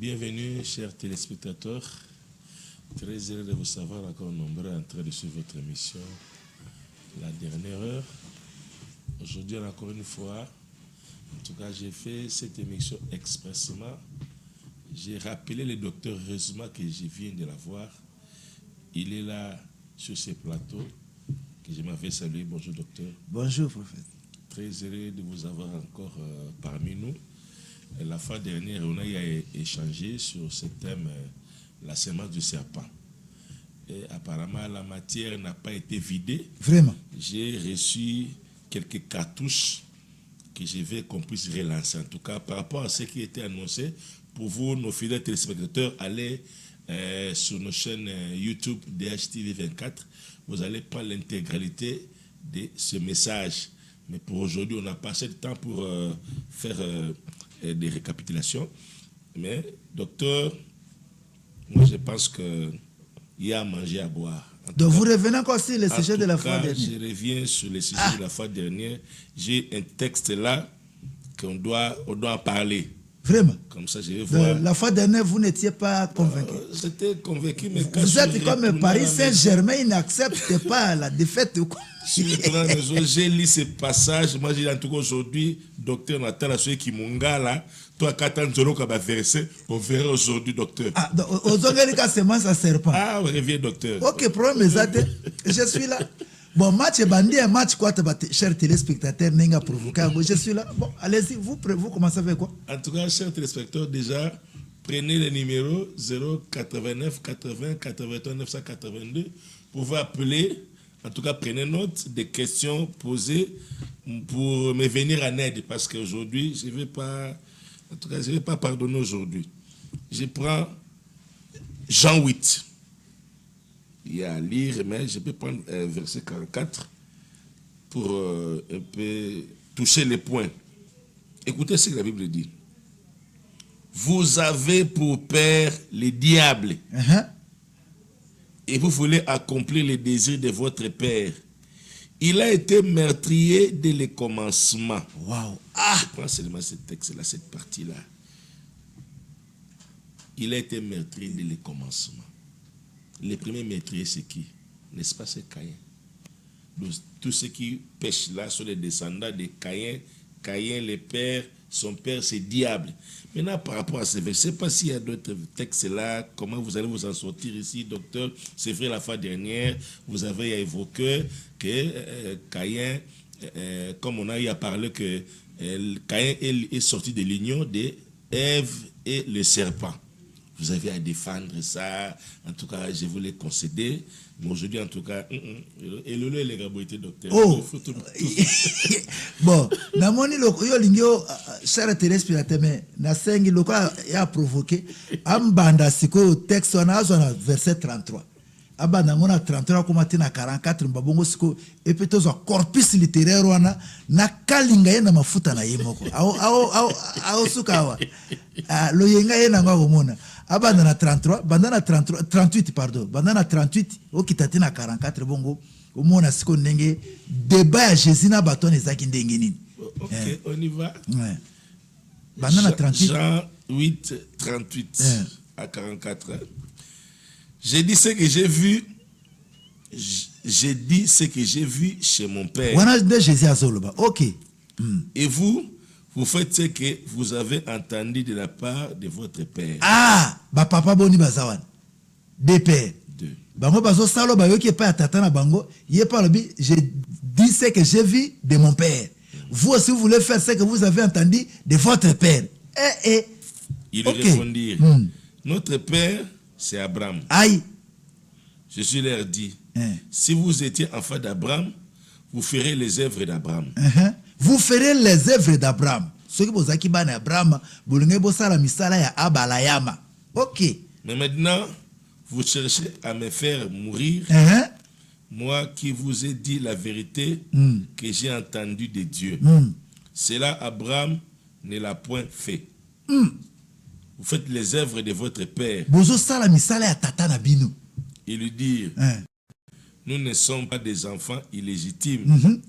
Bienvenue, chers téléspectateurs. Très heureux de vous savoir encore nombreux en train de suivre votre émission La Dernière Heure. Aujourd'hui, encore une fois, en tout cas, j'ai fait cette émission expressément. J'ai rappelé le docteur Rezuma que je viens de la voir. Il est là sur ce plateau que je m'avais salué. Bonjour, docteur. Bonjour, prophète. Très heureux de vous avoir encore parmi nous. La fois dernière, on a échangé sur ce thème, la semence du serpent. Et apparemment, la matière n'a pas été vidée. Vraiment. J'ai reçu quelques cartouches que je vais qu'on puisse relancer. En tout cas, par rapport à ce qui était annoncé, pour vous, nos fidèles téléspectateurs, allez sur nos chaînes YouTube DHTV 24. Vous allez prendre l'intégralité de ce message. Mais pour aujourd'hui, on n'a pas assez de temps pour faire des récapitulations. Mais, docteur, moi je pense qu'il y a à manger, à boire. Donc vous revenez encore sur le sujet de la fois dernière. Je reviens sur le sujet de la fois dernière. J'ai un texte là qu'on doit en parler. Vraiment. Comme ça, je vais voir. La fois dernière, vous n'étiez pas convaincu. J'étais convaincu, mais quand vous êtes comme Paris Saint-Germain, il n'accepte pas la défaite. Sur le plan de maison, j'ai lu ce passage. Moi, j'ai dit en tout cas aujourd'hui, docteur Nathan, ceux qui m'ont là, toi, quand tu as versé, on verra aujourd'hui, docteur. Ah, donc, aux Angélica, c'est moi, ça sert pas. Ah, reviens, docteur. Ok, problème, je suis là. Bon, match bandit, un match quoi, chers téléspectateurs, n'enga provoqué. Je suis là. Bon, allez-y, vous commencez avec quoi? En tout cas, chers téléspectateurs, déjà, prenez le numéro 089 80 81 982 pour vous appeler. En tout cas, prenez note des questions posées pour me venir en aide. Parce qu'aujourd'hui, je ne vais pas pardonner aujourd'hui. Je prends Jean 8. Il y a à lire, mais je peux prendre verset 44 pour un peu toucher les points. Écoutez ce que la Bible dit. Vous avez pour père les diables. Et vous voulez accomplir les désirs de votre père. Il a été meurtrier dès le commencement. Waouh! Je prends seulement ce texte-là, cette partie-là. Il a été meurtrier dès le commencement. Le premier meurtrier, c'est qui? N'est-ce pas, c'est Caïn? Donc, tous ceux qui pêchent là sont les descendants de Caïn. Caïn, le père, son père, c'est diable. Maintenant, par rapport à ce verset, je ne sais pas s'il y a d'autres textes là, comment vous allez vous en sortir ici, docteur. C'est vrai, la fois dernière, vous avez évoqué que Caïn, comme on a eu à parler, que Caïn est sorti de l'union d'Ève et le serpent. Vous avez à défendre ça. En tout cas, je vous l'ai concédé. Mais aujourd'hui, en tout cas, et le les gabouité, docteur. Oh! Bon, namoni yo lingyo cher téléspectateur mais na sengi loko ya provoqué ambanda siko texte na verset 33. Abanda ngona 33 kuma tina 44 mbabongo siko epetozo corpus littéraire wana na kalinga yena mafuta na yemoko. Ao sukawa. Lo yenga yena ngwa gomona. Abanda na 33, bandana 33, 38 pardon, bandana 38, okitati na 44 bongo, omona siko ndenge débat ya Jésus na baton ezaki ndenge nini. Ok, on y va. Ouais. Bandana 38. Jean 8, 38 à 44. J'ai dit ce que j'ai vu. J'ai dit ce que j'ai vu chez mon père. Wana de Jésus azoloba. Ok. Et vous faites ce que vous avez entendu de la part de votre père. Ah, ba papa boni bazawan. Des pères. Deux. Bango bazo salo ba yoki pa tata na bango, yé par le bi, j'ai dit ce que j'ai vu de mon père. Vous aussi vous voulez faire ce que vous avez entendu de votre père. Ils okay. répondirent. Notre père, c'est Abraham. Aïe. Jésus leur dit, si vous étiez enfant d'Abraham, vous ferez les œuvres d'Abraham. Vous ferez les œuvres d'Abraham. Ce que vous avez dit, Abraham, vous avez la misala ya Abalayama. Ok. Mais maintenant, vous cherchez à me faire mourir. Moi qui vous ai dit la vérité que j'ai entendue de Dieu. Cela, Abraham ne l'a point fait. Vous faites les œuvres de votre père. Ils lui dirent, nous ne sommes pas des enfants illégitimes.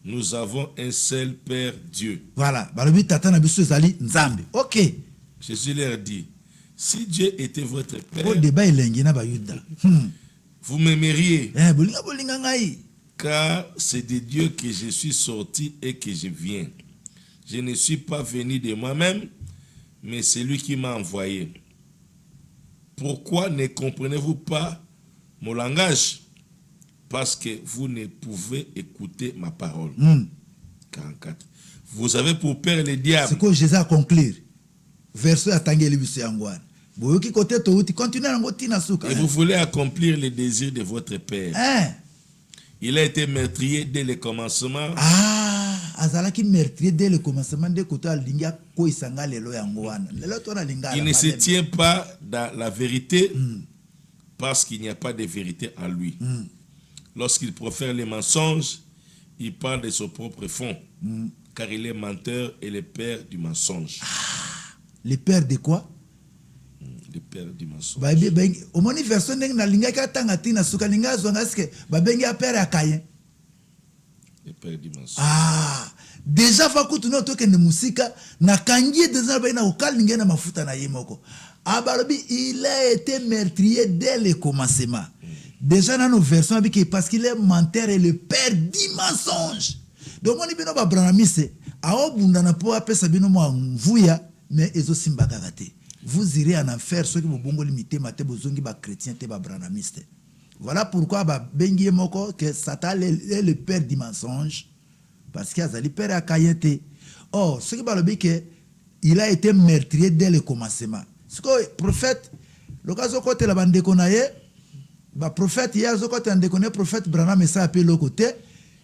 Nous avons un seul Père, Dieu. Voilà. Ok. Jésus leur dit, Si Dieu était votre père, o débat elengi na bayuda vous m'aimeriez, bolinga ngai car c'est de Dieu que je suis sorti et que je viens. Je ne suis pas venu de moi-même, mais c'est lui qui m'a envoyé. Pourquoi ne comprenez-vous pas mon langage? Parce que vous ne pouvez écouter ma parole. 44. Vous avez pour père le diable. c'est que Jésus a conclure verset atangeli biso yangwana boyoki côté to uti continue nango tina suka Et vous voulez accomplir les désirs de votre père. Il a été meurtrier dès le commencement. azalaki meurtrier dès le commencement de koto alingi akoyisanga lelo yango wana lelo to nalinga Il ne se tient pas dans la vérité parce qu'il n'y a pas de vérité en lui. Lorsqu'il profère les mensonges, il parle de son propre fond, car il est menteur et le père du mensonge. le père de quoi? Le père du mensonge. Au moins version ndenge nalingaki atanga tina suka linga azonga ske babengi a père ya Caïn. Le père du mensonge. Déjà fa kutu no toke ne musika na kangi déjà ba na okal linga na mafuta na yemoko. Abalobi il a été meurtrier dès le commencement. Déjà dans nos versions parce qu'il est menteur et le père du mensonge. Donc on bino ba branamise a obunda na po apesa bino mo mvuya mais ezo simbaka kate. Vous irez en enfer ceux qui vous bongo limité mate bozongi ba chrétien te ba branamiste. Voilà pourquoi ba bengi moko que Satan est le père du mensonge parce qu'il a le père à Caïnté. Oh, ce qui va le dire que il a été meurtrier dès le commencement. Ce que le prophète le cas côté la bande konaye ba prophète ya zo côté ande connaît prophète Branham ça appelle le côté.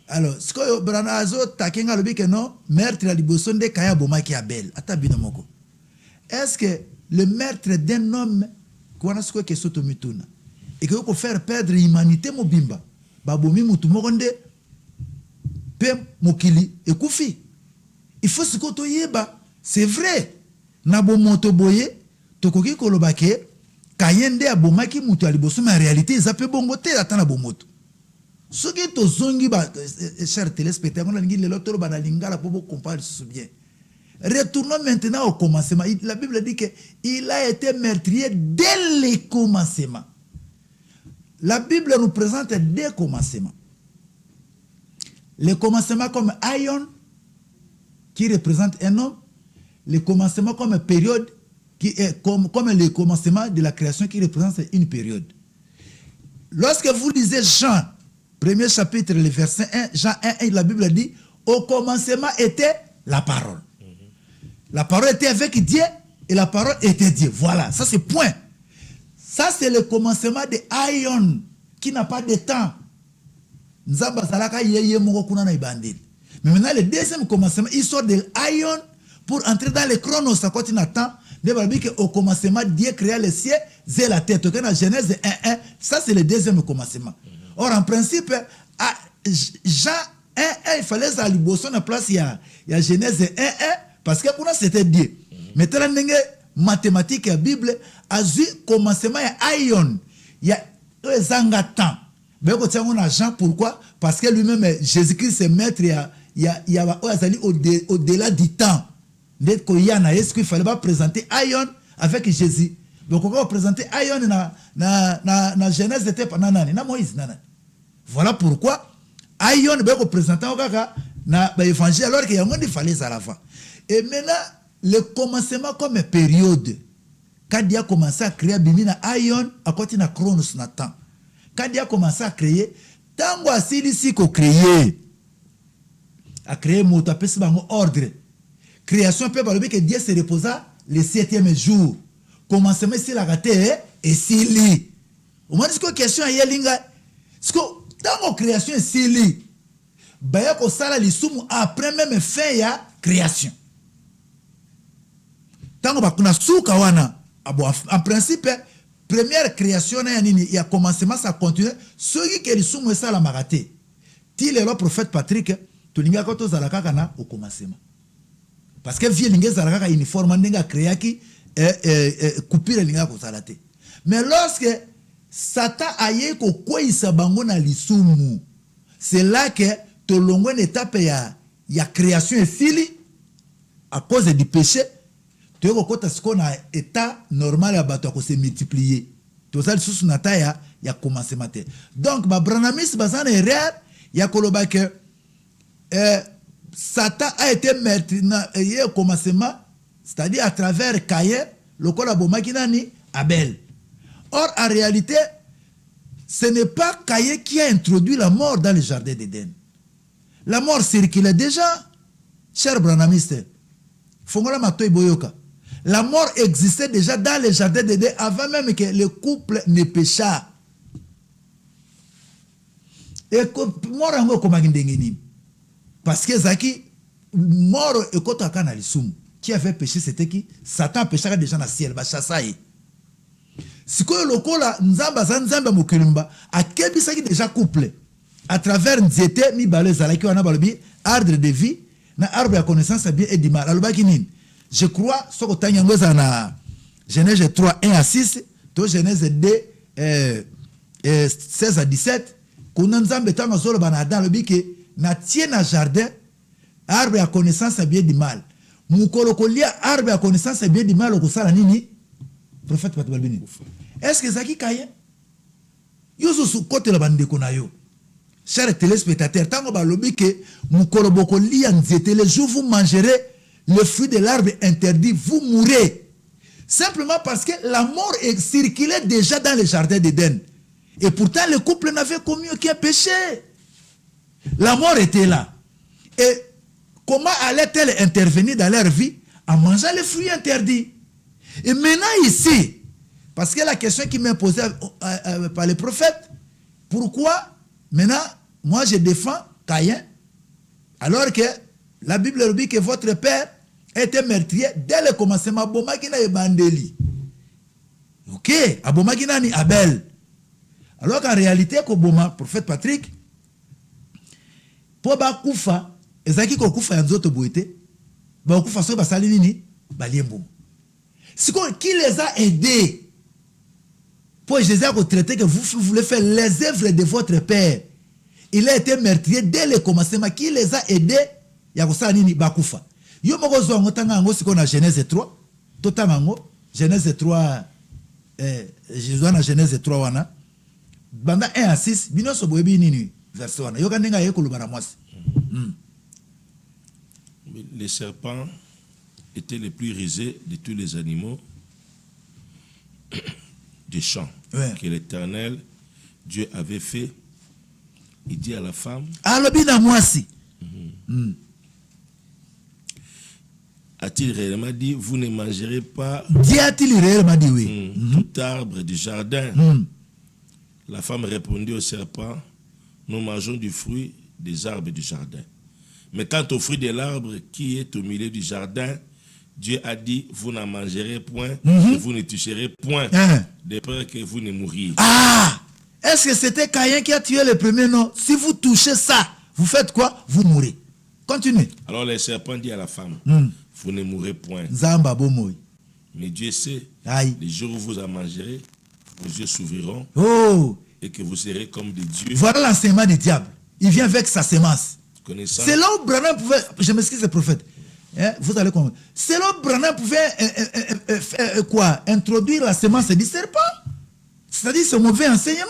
Alors ce que Branham azo takenga le que non meurtre la liboso de Kaya bomaki Abel ata bino moko. Est-ce que le meurtre d'un homme qu'on a ce que sotomituna et que peut faire perdre l'humanité mobimba babomi mutu mokonde pe mokili et kufi il faut ce que to yeba c'est vrai na bo moto boye tokoki kolobake kayende abomaki mutu aliboso mais en réalité ils appellent bongo te atana bomoto ce qui to zongi ba cher téléspectateur on a ngi le lotoro ba na lingala po bo comprendre ce bien. Retournons maintenant au commencement. La Bible dit qu'il a été meurtrier dès le commencement. La Bible nous présente deux commencements. Le commencement comme Aion, qui représente un homme. Le commencement comme période, qui est comme le commencement de la création, qui représente une période. Lorsque vous lisez Jean, premier chapitre, le verset 1, Jean 1, la Bible dit, au commencement était la parole. La parole était avec Dieu et la parole était Dieu. Voilà, ça c'est point. Ça c'est le commencement de Aion qui n'a pas de temps. Mais maintenant le deuxième commencement, il sort de Aion pour entrer dans le chronos. Ça continue à temps. Au commencement, Dieu créa les cieux et la terre. Dans Genèse 1.1, ça c'est le deuxième commencement. Or en principe, à Jean 1.1, il fallait ça à l'ibosson en place, il y a Genèse 1.1. Parce que pour nous, c'était Dieu. Maintenant, il y a mathématiques et la Bible, à commencement, il y a Aion. Il y a un temps. Mais on a Jean, pourquoi? Parce que lui-même, Jésus-Christ est maître, il y a au-delà du temps. Est-ce qu'il ne fallait pas présenter Aion avec Jésus? Donc, on va présenter Aion dans Genèse, c'était pendant Moïse. Voilà pourquoi Aion est représenté dans l'évangile, alors qu'il y a un fallait à l'avant. Et maintenant, le commencement comme période, quand Dieu a commencé à créer Bimina Aion, à côté de Chronos Nathan. Quand Dieu a commencé à créer, tant que ici qu'on créé, à créer mon ordre. Création peut parler que Dieu se reposa le 7e jour. Commencement ici la raté et si li. Au moins ce que question est linga. Ce que tant que création est si li, baya ko sala li sumu après même fin ya création. Tango bakuna suka wana en principe première création na nini ya commencement ça continue ceux qui lisumu ça la maraté ti le prophète Patrick tolinga ko to zala kaka na au commencement parce que vie linga zala kaka uniforme ndinga créa ki coupure linga ko salate mais lorsque Satan aye ko koisa bango na lisumu c'est là que to longo une étape ya création et fili à cause du péché. tu es au ce qu'on a état normal à battre se multiplier. Tout ça, sous na taille, il a commencé matin. Donc, ma branamis, bazan erreur, il y a koloba que Satan a été meurtri, il a commencement, c'est-à-dire à travers Caïn, le kolaboma kinani, Abel. Or, en réalité, ce n'est pas Caïn qui a introduit la mort dans le jardin d'Éden. La mort circulait déjà, cher branamiste. Fongola Matoy Boyoka. La mort existait déjà dans le jardin d'Éden avant même que le couple ne pécha. Et mort en gros parce que Zaki, mort et quand on a qui avait péché, c'était qui? Satan péchera déjà dans le ciel, Bachasaï. Si quoi le cola, Nzamba Zanzamba Mokulumba, a quel bisaki déjà couple à travers Nzete, mi balé Zalaki, on a balobi, arbre de vie, na arbre à connaissance bien et du mal. Alors, je crois, ce que tu as dans Genèse 3, 1 à 6, to Genèse 2, 16 à 17, qu'on a Nzamba tant dans le bique, na tient na jardin, arbre à connaissance bien du mal. Moukolokolia, arbre à connaissance bien du mal, au Kosala Nini, prophète Patbalbini. Est-ce que Zaki Kaye? Yoso sous côté la bande konayo. Chers téléspectateurs, tant que balobi que Moukolokolia nzete, le jour vous mangerez le fruit de l'arbre interdit, vous mourrez. Simplement parce que la mort circulait déjà dans le jardin d'Éden. Et pourtant, le couple n'avait commis aucun péché. La mort était là. Et comment allait-elle intervenir dans leur vie? En mangeant les fruits interdits. Et maintenant ici, parce que la question qui m'est posée par les prophètes, pourquoi maintenant, moi je défends Caïn, alors que la Bible dit que votre père était meurtrier dès le commencement. Abomakina et Bandeli. Ok, Abomakina ni Abel. Alors qu'en réalité, Koboma, prophète Patrick, pour Bakoufa, Ezaki Kokufa Yanzoto Bouete, Bakoufa so Basalinini, Baliembo. C'est qui les a aidés pour Jésus à traiter que vous voulez faire les œuvres de votre père. Il a été meurtrier dès le commencement. Qui les a aidés? Yakosanini Bakoufa. Yo moko zo ngotanga ngo siko na Genèse 3. Totanga ngo Genèse 3 Jésus na Genèse 3 wana. Banda 1 à 6 bino so boyebi nini verset wana. Yo kandenga yekoluba na mwasi. Les serpents étaient les plus rusés de tous les animaux des champs que l'Éternel Dieu avait fait. Il dit à la femme, a-t-il réellement dit, vous ne mangerez pas tout arbre du jardin? La femme répondit au serpent, nous mangeons du fruit des arbres du jardin. Mais quant au fruit de l'arbre qui est au milieu du jardin, Dieu a dit, vous n'en mangerez point, et vous ne toucherez point, de peur que vous ne mouriez. Ah! Est-ce que c'était Caïn qui a tué le premier? Non. Si vous touchez ça, vous faites quoi? Vous mourrez. Continuez. Alors le serpent dit à la femme, vous ne mourrez point. Zamba bomoy. Mais Dieu sait, les jours où vous en mangerez, vos yeux s'ouvriront, et que vous serez comme des dieux. Voilà l'enseignement du diable. Il vient avec sa sémence. C'est là où Branham pouvait... Je m'excuse, le prophète. Vous allez comprendre. C'est là où Branham pouvait introduire la sémence du serpent. C'est-à-dire ce mauvais enseignement.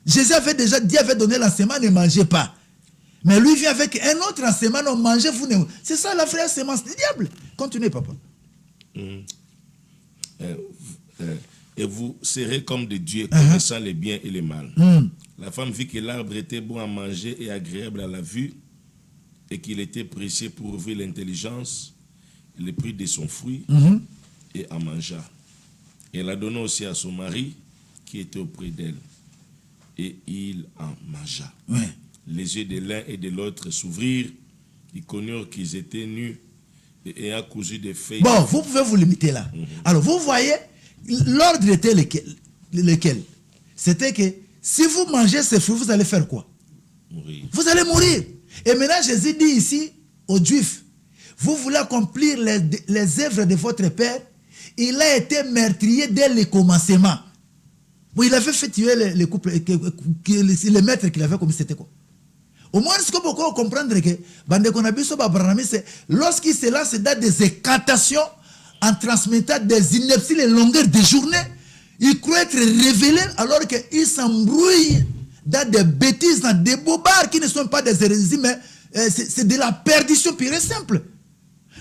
Jésus avait déjà dit, avait donné l'enseignement, ne mangez pas. Mais lui vient avec un autre enseignement, non, mangez, vous ne... C'est ça la vraie sémence du diable. Continuez, papa. Et vous serez comme des dieux, connaissant les biens et les mal. La femme vit que l'arbre était bon à manger et agréable à la vue, et qu'il était précieux pour ouvrir l'intelligence. Elle prit de son fruit et en mangea. Elle a donné aussi à son mari qui était auprès d'elle. Et il en mangea. Les yeux de l'un et de l'autre s'ouvrirent. Ils connurent qu'ils étaient nus et ayant cousu des feuilles. Bon, vous pouvez vous limiter là. Alors, vous voyez, l'ordre était lequel? C'était que si vous mangez ces fruits, vous allez faire quoi? Mourir. Vous allez mourir. Et maintenant, Jésus dit ici aux Juifs, vous voulez accomplir les œuvres de votre Père. Il a été meurtrier dès le commencement. Bon, il avait fait tuer les couples, les maîtres qu'il avait commis, c'était quoi? Au moins, ce qu'on peut comprendre que lorsqu'il se lance dans des incantations en transmettant des inepties les longueurs de journée. Il croit être révélé alors qu'il s'embrouille dans des bêtises, dans des bobards qui ne sont pas des hérésies, mais c'est de la perdition pure et simple.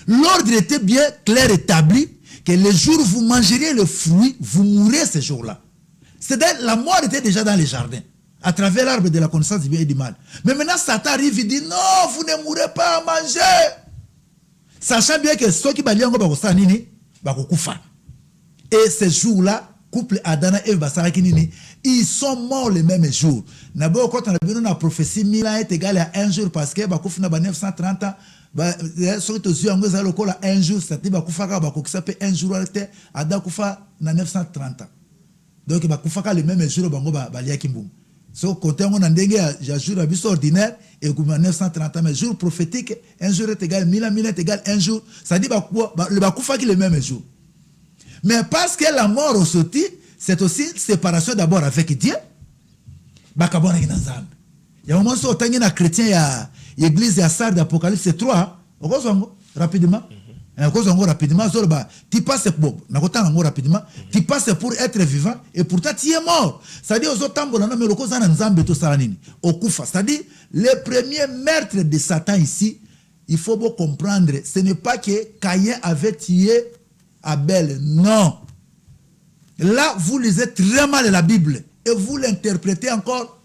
L'ordre était bien clair établi que le jour où vous mangeriez le fruit, vous mourrez ce jour-là. C'est-à-dire la mort était déjà dans les jardins, à travers l'arbre de la connaissance du bien et du mal. Mais maintenant, Satan arrive et dit, non, vous ne mourrez pas à manger. Sachant bien que ceux qui balient et ce jour-là, couple Adana et Basarakinini, ils sont morts le même jour. D'abord, quand on a vu la prophétie, 1000 ans est égal à un jour parce que Bakoufna 930 ans, surtout aux yeux en gros, un jour, c'est-à-dire Bakoufaka, Bakoukisape, un jour, Adam Koufa 930 ans. Donc, Bakoufaka le même jour, Bango Baliakimboum. So, quand on a un jour à bus ordinaire, et 930 ans, mais jour prophétique, un jour est égal, 1000 ans est égal un jour, ça dit le Bakoufaki le même jour. Mais parce que la mort au sorti, c'est aussi séparation d'abord avec Dieu. Il y a un moment où on a un chrétien, il y a l'église, il y a ça d'Apocalypse 3, rapidement. Rapidement, tu passes pour être vivant et pourtant tu es mort. C'est-à-dire, c'est-à-dire, le premier meurtre de Satan ici, il faut bien comprendre, ce n'est pas que Caïn avait tué Abel, non. Là, vous lisez très mal la Bible et vous l'interprétez encore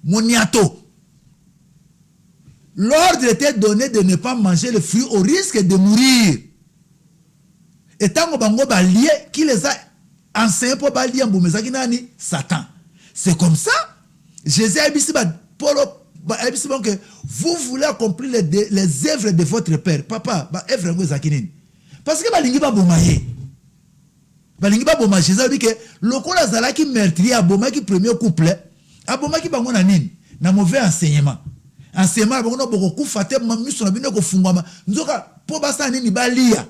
moniato. L'ordre était donné de ne pas manger le fruit au risque de mourir. Et tant que balié qui les a enseignés pour balier Satan. C'est comme ça. Jésus a dit que vous voulez accomplir les œuvres de votre père. Papa, œuvre parce que balingi ba bomaye. Balingi ba bomaye. Jésus a dit que lokola zalaki meurtrier a bomaki premier couple, a bomaki bango na nini? Na mauvais enseignement. Enseignement bango boko kufate mamiso na bino ko fungwama. Nzoka po basa nini balia.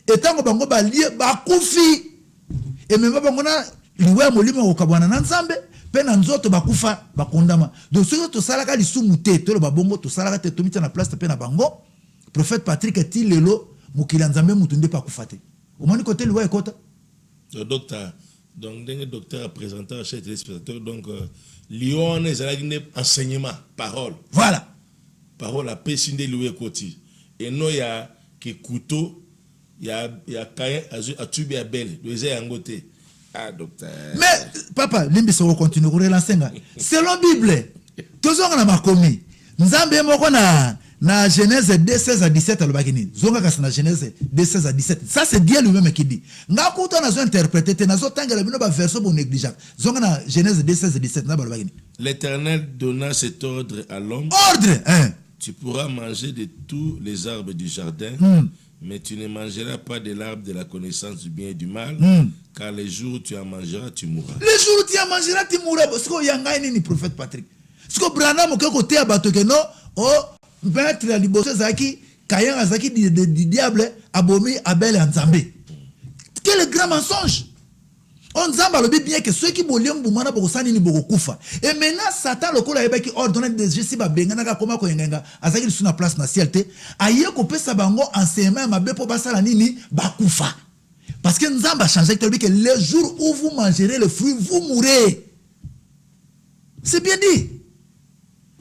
Et tant que bango balia ba kufi. Et même bango na liwe molimo ko kabwana na nzambe, pe na nzoto bakufa bakondama. Donc ce to salaka lisumu te, to ba bongo to salaka te to mita na place pe na bango. Prophète Patrick est-il lelo mukila nzambe mutunde pa kufate. Au moins côté liwe kota. Le docteur, donc le docteur a présenté à chaque téléspectateur, donc Lyon est enseignement, parole. Voilà. Parole à Pessinde loué côté. Et non, il y a que couteau, il y a Caïn, à tuber à belle, le zé en côté. Ah, docteur. Mais, papa, l'imbisso continue à relancer. Selon Bible, tous on a commis. Nous avons na Genèse 2, 16 à 17 à l'Obakini. Zonga na Genèse 2, 16 à 17. Ça, c'est Dieu lui-même qui dit. Nga kuta na zo interprété, na zo tanga la bino ba verso bon négligeable. Zonga na Genèse 2, 16 à 17 na l'Obakini. L'Éternel donna cet ordre à l'homme. Ordre, hein. Tu pourras manger de tous les arbres du jardin, mais tu ne mangeras pas de l'arbre de la connaissance du bien et du mal, car les jours où tu en mangeras, tu mourras. Les jours où tu en mangeras, tu mourras. Parce qu'il y a un prophète Patrick. Parce que Branham, côté à bateau que non, oh, maître la liboso Zaki, Kayan Azaki du diable, Abomi, Abel et Nzambe. Quel grand mensonge! On Nzamba le bien que ceux qui boulent Boumana Bogosani ni Bogokufa. Et maintenant, Satan, le cola qui ordonne des gestes, Bengana, Koma Koyenga, Azaki sur la place nationale, aïe, coupé Sabango, enseignement, ma bepo Basalanini, Bakufa. Parce que Nzamba a changé, que le jour où vous mangerez le fruit, vous mourrez. C'est bien dit.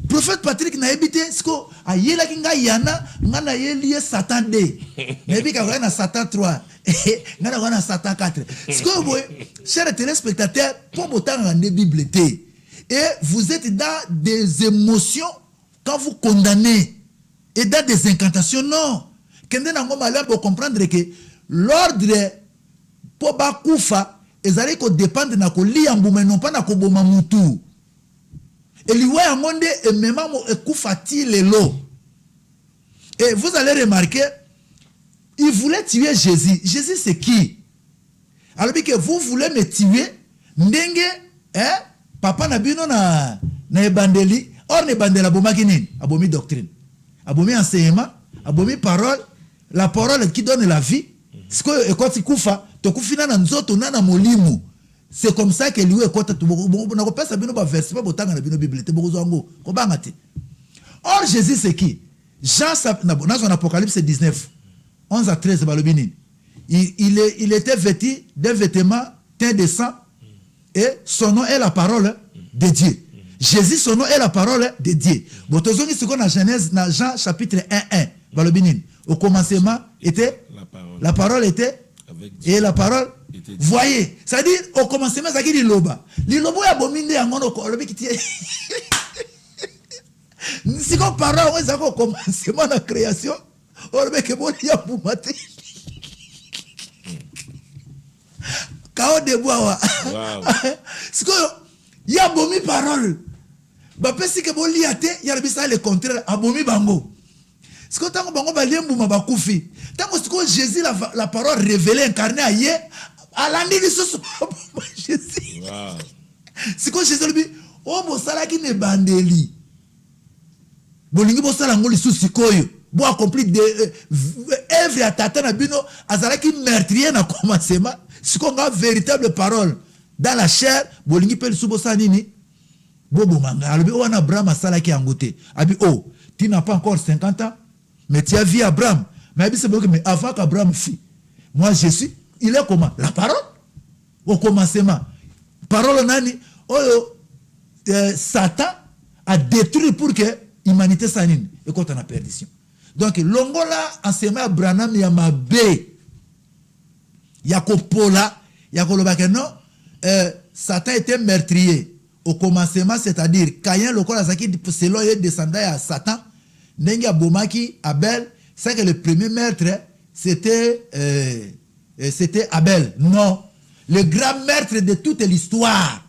Prophète Patrick n'a habité ce que ayela kinga yana ngana yeli Satan 2 nebi ka na Satan 3 ngana na Satan 4 ce que vous chers téléspectateurs pour botan en Bible et vous êtes dans des émotions quand vous condamnez et dans des incantations non kende na ngoma là pour comprendre que l'ordre pour bakufa ezali ko dépendre na ko liya mbuma non pas na ko boma mutu. Et lui a demandé et même lelo. Et vous allez remarquer, il voulait tuer Jésus. Jésus c'est qui? Alors que vous voulez me tuer, ndenge, papa nabino na ebandeli, or ne bandela bomaki nini? Abomi doctrine, abomi enseignement, abomi parole, la parole qui donne la vie. Ce que quand tu kufa, to kufina na nzoto na molimo. C'est comme ça que lui est quand tu n'as pas sabino ba verset pas botanga na bino Bible te bozango ko bangati. Or Jésus c'est qui? Jean dans son Apocalypse 19 11 à 13 balobini. il était vêtu d'un vêtement teint de sang et son nom est la parole de Dieu. Jésus, son nom est la parole de Dieu. Bon, tout ce qu'on a Genèse, dans Jean chapitre 1, au commencement était la parole était et la parole. Voyez, c'est-à-dire au commencement, ça dit l'oba. L'oba est abominé à mon lobe qui tient. Si on parle, on est au commencement de la création, on est que bon, il y a pour mater. Quand de bois, si il y a abomi parole. Bah, parce que bon, il y a le contraire, abomi bango. Si on a bango, bah, l'emboum ba koufi. Tant que Jésus, la parole révélée, incarnée à hier, à l'année de ce Jésus. Si on Jésus lui, oh, bon, ça là qui ne bandeli. Bolingi bo sala ngoli sous sikoyo. Bo accompli de œuvre à tata na bino, azala qui meurtrier na commencement. Si on a véritable parole dans la chair, bolingi pe sous bo sa nini. Bobo manga, albi o na Abraham asala ki angote. Abi oh, tu n'as pas encore 50 ans, mais tu as vu Abraham. Mais abi c'est bon que mais avant qu'Abraham fit. Moi je suis, il est comment? La parole au commencement. Parole nani? Oh, Satan a détruit pour que l'humanité s'anime et quand on a perdition. Donc longola enseignement Abraham yamabe. Yakopola, yakolobake non, Satan était meurtrier. Au commencement, c'est-à-dire Caïn, le Kolazaki, selon les descendants à Satan, Nenga Bomaki, Abel, c'est que le premier meurtre, c'était Abel. Non. Le grand meurtre de toute l'histoire.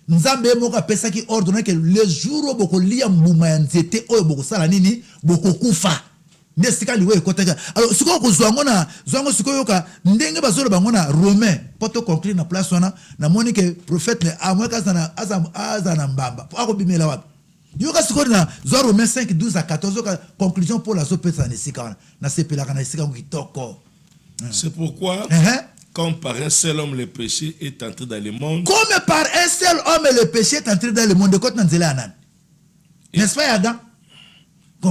Nous avons appelé ça qui ordonnait que le jour où beaucoup liam c'était où beaucoup ça la nini beaucoup kufa. Alors, ce qu'on a zwango sikoyoka ndenge bazolo bangona romain poto conclure na place wana na moni que prophète ne amweka sana azana mbamba ako bimela wapi yoka sikori na zwa romain 5 12 à 14 conclusion pour la sopesa na sika na sepela kana sika ngitoko. C'est pourquoi comme par un seul homme le péché est entré dans le monde. Comme par un seul homme le péché est entré dans le monde de côté nanzela anan. N'est-ce pas Adam?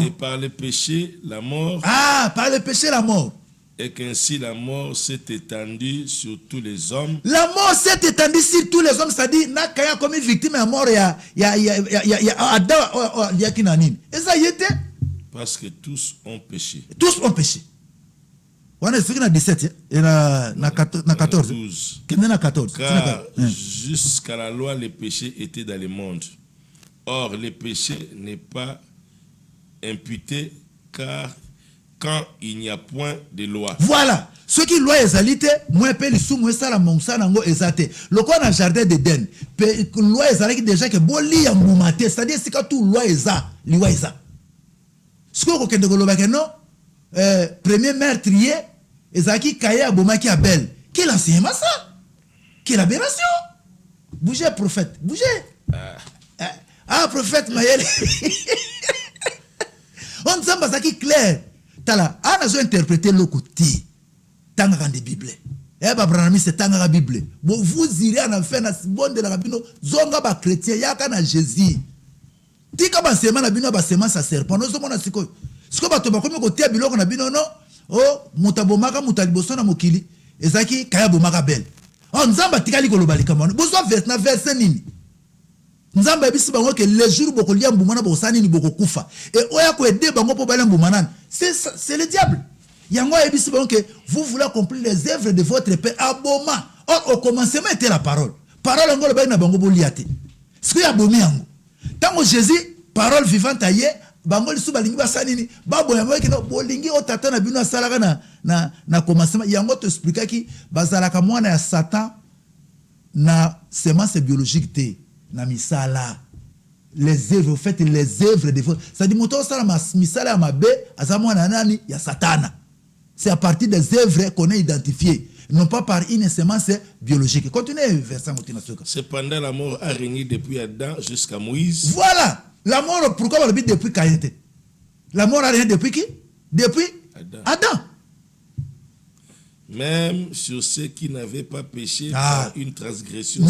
Et par le péché, la mort. Ah, par le péché, la mort. Et qu'ainsi la mort s'est étendue sur tous les hommes. La mort s'est étendue sur tous les hommes, c'est-à-dire, Nakaya comme une victime à mort, il y a Adam, il y a Kinanin. Et ça y était. Parce que tous ont péché. Tous ont péché. On est sur 17, et na 14. 12. 14. Car jusqu'à la loi, le péché était dans le monde. Or, le péché n'est pas imputé car quand il n'y a point de loi. Voilà. Ce qui loi ezalite, moi pe li sou moi sala monsa nango ezate. Le quoi dans jardin d'Éden, loi ezalaki déjà que boli ya mumate, c'est-à-dire c'est quand tout loi eza, li loi eza. Ce qu'on kende koloba que non, premier meurtrier ezaki kaya bomaki Abel. Quel enseignement ça? Quelle aberration? Bougez prophète, bougez. Ah prophète Mayel. On samba ça qui clair. Tala, on a interprété le côté. Tanga de Bible. Eh ba branami c'est tanga la Bible. Bon vous irez en faire na bon de la rabino zonga ba chrétien yaka na Jésus. Tika ba sema na bino ba sema sa serpent. No zomona siko. Siko ba to ba komi ko tia biloko na bino no. Oh mutabomaka mutaliboso na mokili. Ezaki kaya bomaka bel. On nzamba tikali ko lobali kamano. Bozo verset nini. Nzamba bisi bango que les jours boko lia mbumana boko sani ni boko kufa et oya ko aider bango po bala mbumana c'est le diable yango bisi bango que vous voulez accomplir les œuvres de votre père aboma. Or au commencement était la parole ngolo ba na bango boliate ce que abomi yango tango Jésus parole vivante aye bango lisu balingi basani ni babo yango ke no bolingi o tata na bino salaka na commencement yango te expliquer ki bazalaka mwana ya Satan na semence biologique te. Na misala les œuvres vous faites les œuvres de votre ça dit moto sala misala ya mabe azamwa na nani ya satana c'est à partir des œuvres qu'on a identifiées non pas par une semence biologique. Continuez verset motinasuka. Cependant la mort a régné depuis Adam jusqu'à Moïse. Voilà la mort. Pourquoi on le dit depuis Caïn? La mort a régné depuis qui? Depuis Adam. Même sur ceux qui n'avaient pas péché par une transgression.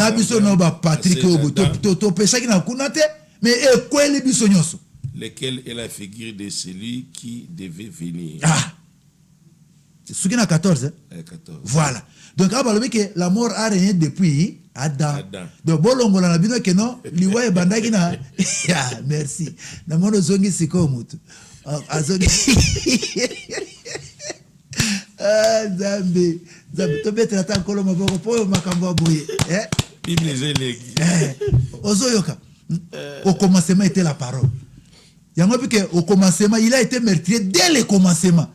Lesquels est la figure de celui qui devait venir. Ce qui est 14. Hein? 14. Voilà. Donc, que la mort a régné depuis Adam. Donc, bolongo na bino que non, liwa e bandaki na. Merci. Na mono zongi siko mutu. Azongi. Zambi. Zambi. To betra ta kolo maboko po makambo boye. Bible zelegi. Ozoyoka. Au commencement était la parole. Yango que au commencement, il a été meurtrier dès le commencement.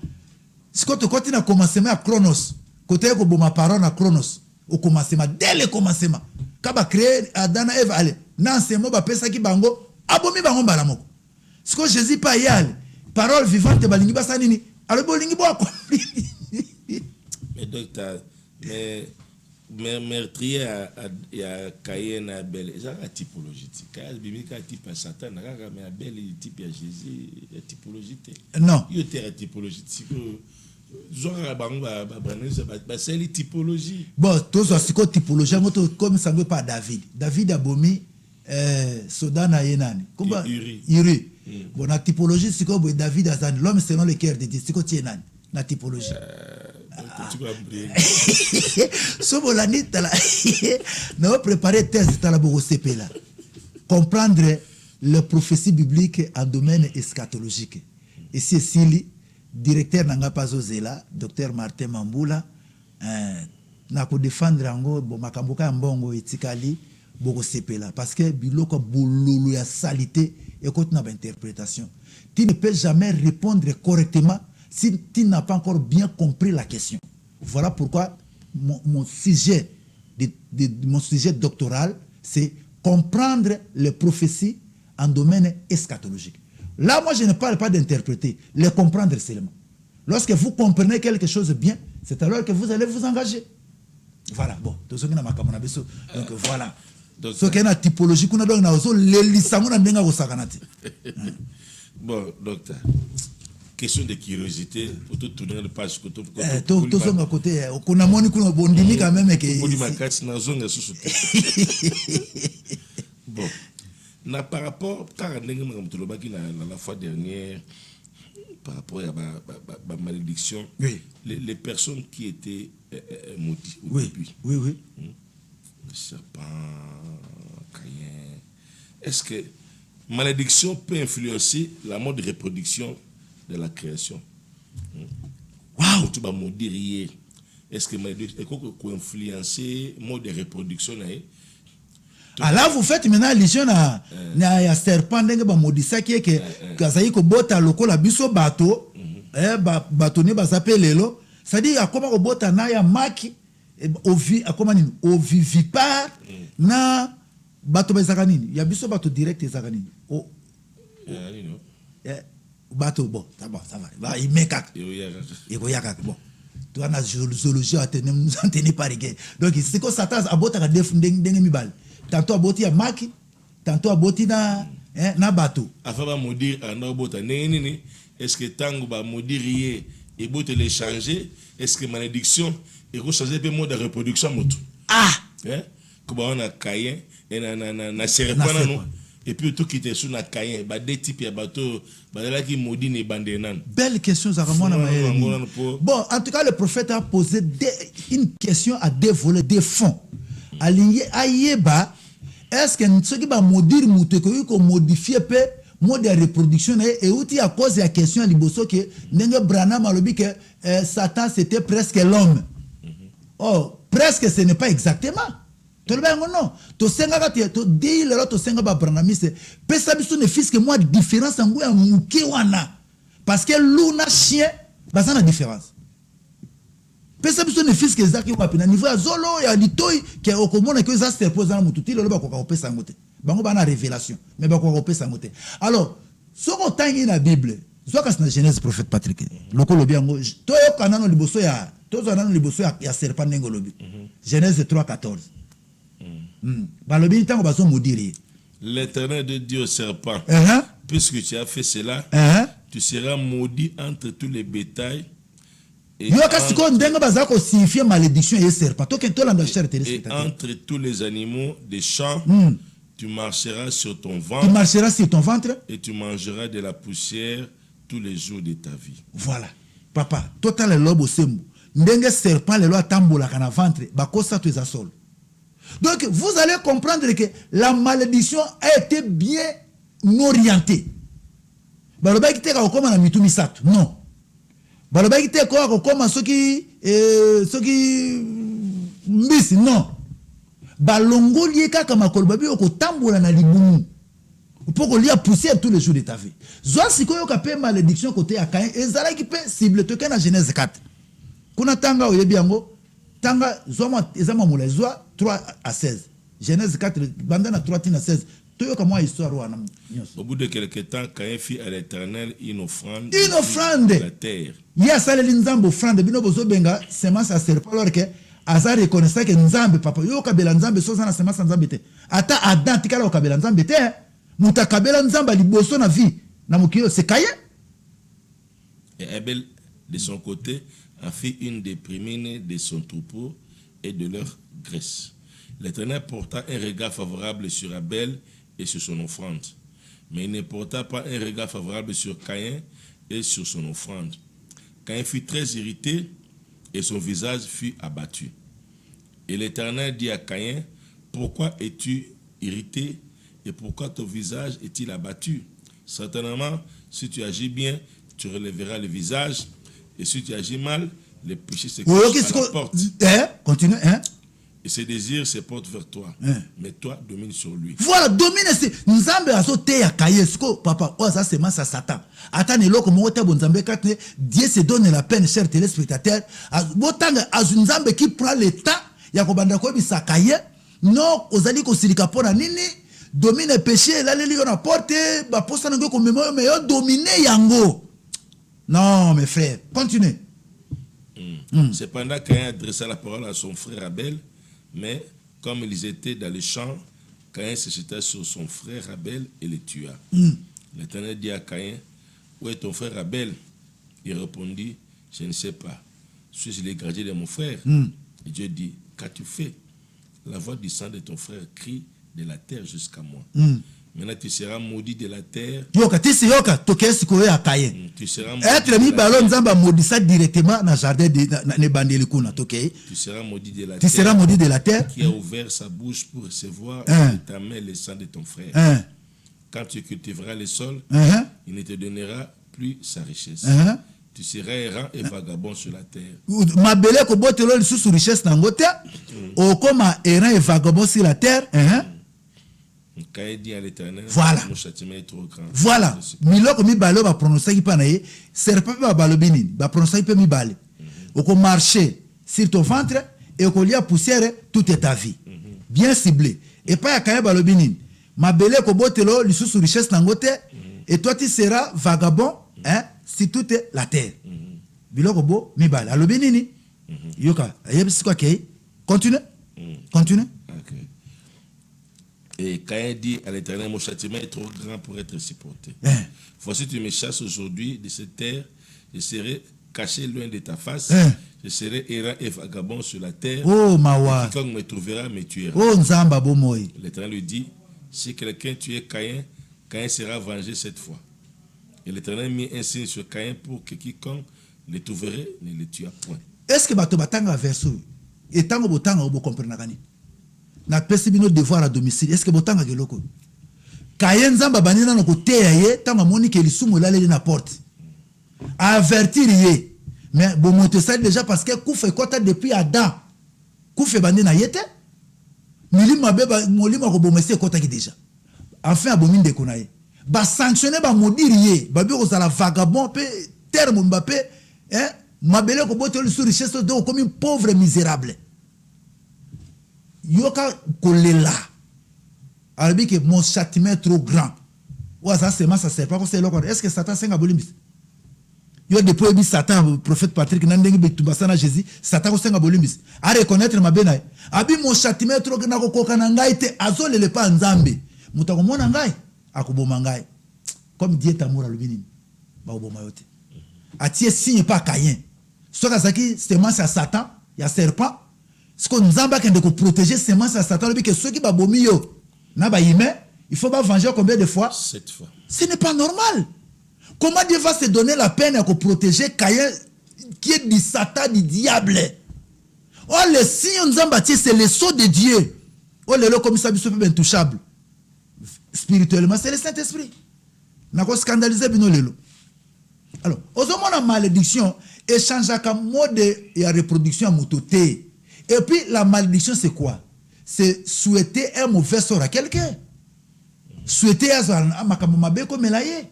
Si quand tu continues à commencement à Chronos, côté que ma parole à Chronos, au commencement, dès le commencement, quand va créer Adam et Eve, allez, non c'est moi va penser qui bango, abomi bango balamoko. Si quand Jésus pas y aller, parole vivante balingi basanini, alors bolingi bo accompli. Mais docteur, mais meurtrier à Caïn et Abel, c'est la typologie. Caïn biblique type à Satan, mais Abel est type à Jésus, la typologie. Non. Il y a une typologie. C'est la typologie. Bon, tous ces typologie, comme ça ne veut pas David. David a bomi Sodana Yenani. Uri. Bon, la typologie, c'est comme David a l'homme selon le cœur de Dieu. C'est quoi Yenani? La typologie. Sobolani tala nous préparer thèse tala boko sepela comprendre les prophéties bibliques en domaine eschatologique. Ici Sili directeur nanga pazozela docteur Martin Mambula na ko défendre ngo bo makamboka mbongo etikali boko sepela parce que biloko bololo ya salité et côté na interprétation tu ne peux jamais répondre correctement si tu n'as pas encore bien compris la question. Voilà pourquoi mon sujet doctoral, c'est comprendre les prophéties en domaine eschatologique. Là, moi, je ne parle pas d'interpréter, les comprendre seulement. Lorsque vous comprenez quelque chose bien, c'est alors que vous allez vous engager. Voilà, bon, donc voilà. Ce qui est la typologie, bon, docteur. Question de curiosité pour tout tourner le page côté tout son à côté on a moni kuna bondimi quand même que bon na par rapport car ndenge mtolobaki na la fois dernière par rapport à ma malédiction les personnes qui étaient maudites au début le serpent Caïn, est-ce que malédiction peut influencer la mode de reproduction de la création? Waouh! Tu vas maudire. Est-ce que peut influencer le mode de reproduction? Alors vous faites maintenant allusion à serpent dengue ba maudissa qui est que kazayi ko bota lokola biso bato bato ne bazape lelo ça dit a comment ko bota na ya maki a comment nini ovivipar na bato bazaka nini ya biso bato direct ezaka nini o bateau bon ça va il met cac il y a bon toi na zoologie à tenir par rigueur donc c'est que Satan a bota ka dengue mibal tantôt a boti ya maki tantôt a boti na bateau afin ba maudire na bota nini est-ce que tango ba maudire et bote les changer est-ce que malédiction et ko changer peu mode de reproduction moto comme on a Caïn et na serpent non. Et puis tout qui était sous la Caïn, des types de bateaux, qui maudit les bandes. Belle question, ça remonte à bon, en tout cas, le prophète a posé une question à deux volets, des fonds. Aligné à Yeba, est-ce que ce qui va maudire Moutekoui, qu'on modifie peu, mode de reproduction, et aussi à cause de la question à Liboso, que Nenga Branham a dit que Satan c'était presque l'homme. Oh, presque ce n'est pas exactement. Tu le non to senga to dei le to senga ba branamise pesa biso ne fils que moi différence en goût muke wana parce que luna chien ba ça na différence pesa biso ne fils que zaki wa pina niveau ya zolo ya litoi que okomona que ça se pose na mututi le ba ko ka pesa ngote bango ba na révélation mais ba ko pesa ngote alors ce qu'on tangi na Bible zoka na Genèse prophète Patrick lokolo biango to yo kanano liboso ya to zo nano liboso ya serpent ngolobi Genèse 3:14. L'Éternel de Dieu au serpent, puisque tu as fait cela, tu seras maudit entre tous les bétails et entre tous les animaux des champs. Tu marcheras sur ton ventre. Et tu mangeras de la poussière tous les jours de ta vie. Voilà. papa total le lobo sembo ndenge serpent le loi tambola kana ventre bakosa to eza sol. Donc vous allez comprendre que la malédiction a été bien orientée. Baloba kite ka okoma na mitu misato non. Baloba kite ko okoma soki mbisi non. Balongoli kaka makolo babi okotambola na libumu. Pour qu'on lia poussière tous les jours de ta vie. Zoa sikoyo ka pe malédiction côté ya Caïn ezala ki pe cible to na Genèse 4. Kuna tanga oyebi yango tanga zoa ezama mula zoa 3 à 16. Genèse 4 bandana 3 à 16. Toyoka moi histoire wana nyonso. Au bout de quelque temps, Caïn fit à l'Éternel une offrande de la terre. Ya saleli nzambe offrande bino bozo benga semence à serpent alors que Azar reconnaissait que nzambe papa yo kabela nzambe soza na semence nzambe te. Ata Adam tikala kabela nzambe te. Mutakabela nzamba liboso na vie na mukilo c'est Caïn. Et Abel de son côté a fait une des primines de son troupeau et de leur graisse. L'Éternel porta un regard favorable sur Abel et sur son offrande, mais il ne porta pas un regard favorable sur Caïn et sur son offrande. Caïn fut très irrité et son visage fut abattu. Et l'Éternel dit à Caïn, pourquoi es-tu irrité et pourquoi ton visage est-il abattu? Certainement, si tu agis bien, tu relèveras le visage, et si tu agis mal, le péché se cache à la porte. Continue, Et ses désirs se portent vers toi, mais toi domine sur lui. Voilà, domine c'est nzambe azote ya Caïn sko papa oh ça c'est ma ça Satan. Attends loko mo te bon nzambe katne Dieu se donne la peine chers téléspectateurs. Botanga azunzambe qui prend le temps ya ko banda ko bisa Caïn non ozali ko silika pona nini domine péché là les na porte ba posta ngo ko mais yo dominer yango. Non mes frères, continue. Cependant Caïn adressa la parole à son frère Abel. Mais comme ils étaient dans les champs, Caïn se jeta sur son frère Abel et le tua. L'Éternel dit à Caïn, où est ton frère Abel? Il répondit, je ne sais pas. Suis-je le gardien de mon frère? Et Dieu dit, qu'as-tu fait? La voix du sang de ton frère crie de la terre jusqu'à moi. Maintenant tu seras maudit de la terre. Yoka tisi yoka tokesi ko ya Caïn. Tu seras être mi ballon nzamba maudit ça directement dans jardin de ne bandeli kuna tokei. Tu seras maudit de la terre. Tu seras maudit de la terre qui a ouvert sa bouche pour recevoir de ta main le sang de ton frère. Quand tu cultiveras le sol, il ne te donnera plus sa richesse. Tu seras errant et vagabond sur la terre. Mabele ko botelo le sous richesse na ngote. O koma errant et vagabond sur la terre. Caïn dit à l'Éternel, voilà. Mon châtiment est trop grand. Voilà. Miloko mi balo ba prononcer ki panaye, serpent ba balo binini, ba prononcer pe mi bale. Oko marcher sur ton ventre et oko lia poussière toute ta vie. Bien ciblé. Et pas ya Caïn balo binini. Mabele ko botelo li sous richesse na ngote et toi tu seras vagabond sur toute la terre. Biloko bo mi bale. Alo binini. Yoka, ayebisi kwa kei. Continue. Continue. Okay. Et Caïn dit à l'Éternel, mon châtiment est trop grand pour être supporté. Voici tu me chasses aujourd'hui de cette terre, je serai caché loin de ta face, je serai errant et vagabond sur la terre. Oh mawa. Quiconque me trouvera me tuera. Oh nzamba bomoy. L'Éternel lui dit, si quelqu'un tuait Caïn, Caïn sera vengé cette fois. Et l'Éternel mit un signe sur Caïn pour que quiconque le trouverait ne le tuât point. Est-ce que bato batanga verso et tango botanga obo comprendre kani? Na pesi bino devoir à domicile. Est-ce que botanga geloko? Caïn nzamba banina na kote ye tanga moni ke lisumu laleli na porte. Avertir ye. Mais bon monte ça déjà parce que koufe kota depuis Adam. Koufe banina yete. Milima beba molima ko bomese kota ki déjà. Enfin abomine de konaye. Ba sanctionner ba modiri ye, ba bi ko sala vagabond pe terme Mbappé, mabele ko bote sur richesse de comme un pauvre misérable. Yoka kolela. Albi que mon châtiment est trop grand. Ou ça c'est ça sert pas comme c'est là. Est-ce que Satan senga bolimbis? Yo depuis bi Satan prophète Patrick nandengi betumbasana Jésus, Satan ko senga bolimbis. A reconnaître mabena. Abi mon châtiment est trop grand ko kokana ngai te azolele pa nzambe. Mutako mona ngai akuboma ngai. Comme Dieu t'amour alubini. Ba oboma yote. Atie signe pas Caïn. Soit kazaki semence à Satan, il y a serpent. Ce qu'on nous a de protéger semence à Satan, que ceux qui ba bomi yo na ba yime, il faut pas venger combien de fois? 7 fois. Ce n'est pas normal. Comment Dieu va se donner la peine à protéger Caïn qui est du Satan, du diable. Oh, les signes Nzambati, c'est le sceau de Dieu. Oh, les lots comme ça, ils sont intouchables. Spirituellement, c'est le Saint-Esprit. N'a pas scandalisé bino lelo. Alors, aux hommes la malédiction échange comme mode de reproduction à mototé. Et puis la malédiction c'est quoi? C'est souhaiter un mauvais sort à quelqu'un. Souhaiter à makambo mabe comme melaye.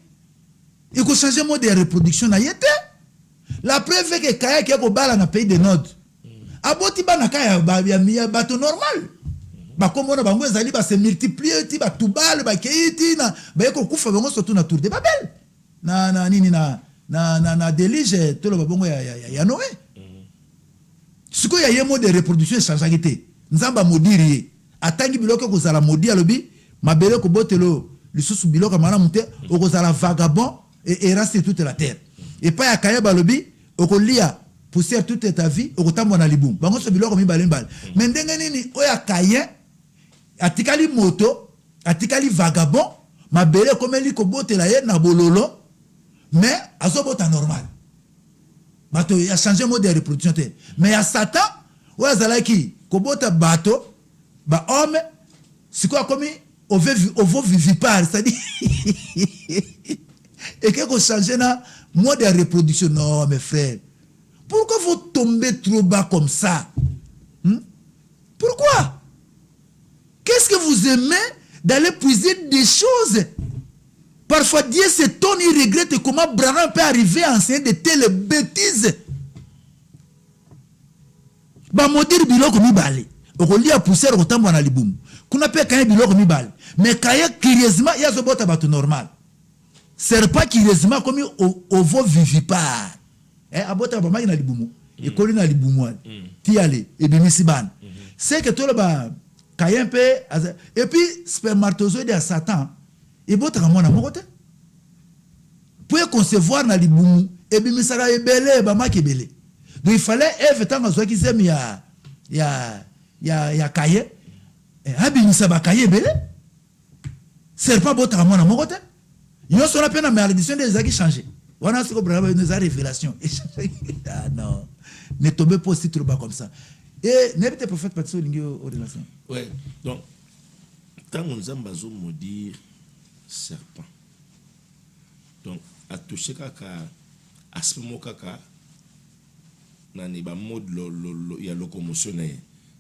Il faut changer mode de reproduction na yete. La preuve est que kaya qui est bala na pays de Nord. Aboti ba na kaya bato normal. Ba comme on a bango ezali ba se multiplier ti ba tubal ba keiti na ba yeko kufa bango surtout na tour de Babel. Na nini na délige tout le babongo ya Noé. Siko ya yemo de reproduction changeagité. Nzamba modiri atangi biloko ko zala modi alobi mabele ko botelo lisusu biloko mana mute ko zala vagabond et erasser toute la terre. Et pas ya kaya balobi ko lia poussière toute ta vie ko tambo na libum. Bango so biloko mi balembal. Mais ndenge nini oya kaya atikali moto, atikali vagabond, mabele komeli ko botela ye na bololo, mais azobota normal. Bato il a changé mode de reproduction. Mais à Satan, ou à Zalaki, ko bota bato, ba homme, c'est quoi comme ovo vivipare, c'est-à-dire et que vous changez na mode de reproduction. Non, mes frères. Pourquoi vous tombez trop bas comme ça? Pourquoi? Qu'est-ce que vous aimez d'aller puiser des choses? Parfois Dieu s'étonne, il regrette comment Branham peut arriver à enseigner de telles bêtises. Ba modir biloko mibale. Okoli a pousser au tambo na libum. Kuna pe kaya biloko mibale. Mais kaya curieusement il y a ce bota bato normal. Serpent curieusement comme ovo vivipare. Abota ba mai na libumu. Ekoli na libumu. Ti ale e bimisi ban. C'est que tout le ba kaya pe et puis spermatozoïde à Satan. Et bota mona mokote. Pour concevoir na libumu et bimisara ebele ba makebele. Donc il fallait Ève tant que qui s'aime ya kaye. Abimisa ba kaye bele. Serpent bota mona mokote. Yo so la peine na malédiction des qui changer. On a ce que Branham nous a révélation. Ah non. Ne tombez pas aussi trop bas comme ça. Et n'était prophète pas sur l'ordination. Ouais. Donc tant on zambazo maudire serpent. Donc à toucher kaka aspect mo kaka nani ba mode ya locomotion na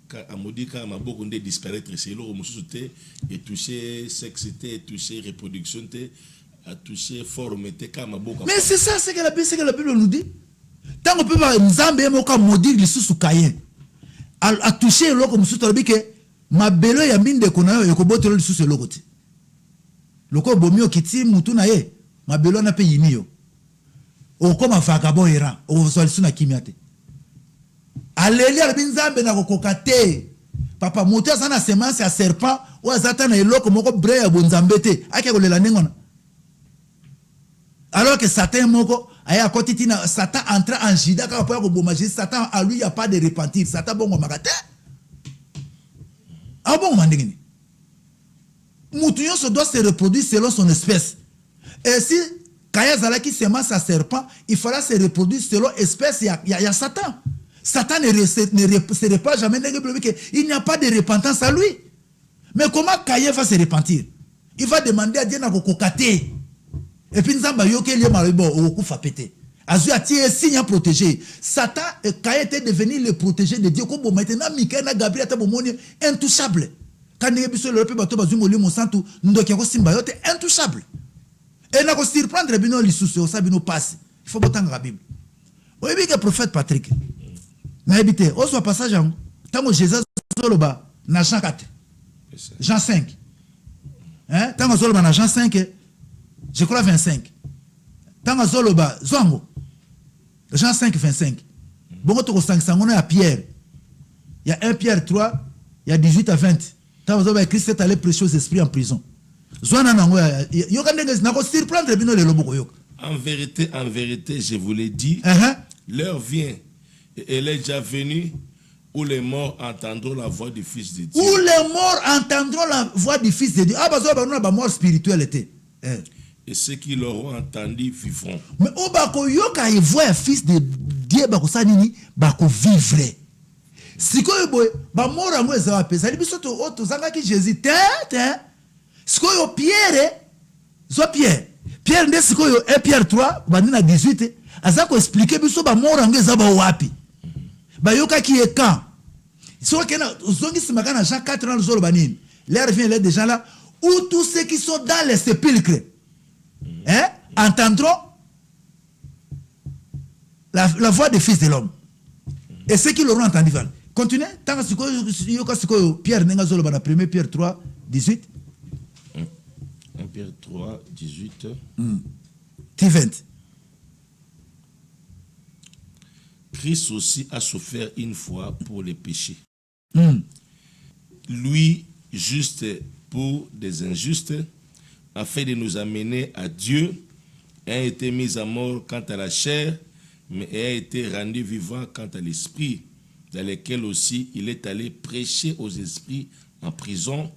ka amodi ka maboko nde disparaître c'est locomotion et toucher sexité toucher reproduction à toucher formeté comme maboko. Mais c'est ça c'est que la Bible nous dit. Tant qu'on peut pas nzambe mo ka maudire les sous Caïn à toucher locomotion to bi ke mabelo ya minde kona yo ko botelo les sous lokoti. Loko bomio kiti mutu na ye mabelo na pe yinio. O koma vagabond errant o solution na kimiate. Aleli al binzambe na kokokate. Papa moto sana semence ya serpent o azata na eloko moko bre ya bonzambete ake kolela nengona. Alors que Satan moko aya kotitina Satan entra en jida ka pa ko bomaji Satan à lui il y a pas de repentir Satan bongo makate. Ah bon mandingini. Mouton se doit se reproduire selon son espèce. Et si Kaya Zalaki semence à serpent, il faudra se reproduire selon espèce. Il y a Satan. Satan ne se répand jamais. Il n'y a pas de repentance à lui. Mais comment Kaya va se repentir? Il va demander à Dieu de kokate. Et puis Nzamba yoke lié maribo au coup fa péter. Azu a tiré signe protégé. Satan Kaya était devenu le protégé de Dieu. Comme maintenant Michael na Gabriel était intouchable. Quand il y a le bateau bazumoli monsanto ndoki ko simba yote intouchable. Et na ko surprendre bino lisusu ça bino passe. Il faut botanga la Bible. Oui bien que prophète Patrick. Na habité au soit passage en tant Jésus soloba na Jean 4. Jean 5. Hein tant soloba na Jean 5 je crois 25. Tant soloba zongo Jean 5 25. Bon to ko 5 ngona ya Pierre. Il y a 1 Pierre 3, il y a 18 à 20. Christ est allé prêcher aux esprits en prison. En vérité, je vous l'ai dit, l'heure vient, et elle est déjà venue, où les morts entendront la voix du Fils de Dieu. Où les morts entendront la voix du Fils de Dieu. Ah, parce que la mort spirituelle était. Et ceux qui l'auront entendu vivront. Mais où il voit un fils de die bakosa nini bakovivre sikoyo boye bamoro yango eza wapi ezali biso tozangaki jésus te sikoyo pierre nde sikoyo 1 Pierre 3 bandi na 18 aza koexplike biso bamoro yango eza bawapi bayokaki ye quand soki ozongisimaka na Jean 4 ans lozoloba nini l'air vient des gens là où tous ceux qui sont dans les sépulcres entendront la voix des fils de l'homme. Et ceux qui l'auront entendu, continuez. Tant que Pierre n'est pas dans 1 Pierre 3, 18. 1 Pierre 3, 18. 20. Christ aussi a souffert une fois pour les péchés. Lui, juste pour des injustes, afin de nous amener à Dieu, a été mis à mort quant à la chair, mais a été rendu vivant quant à l'esprit, dans lequel aussi il est allé prêcher aux esprits en prison,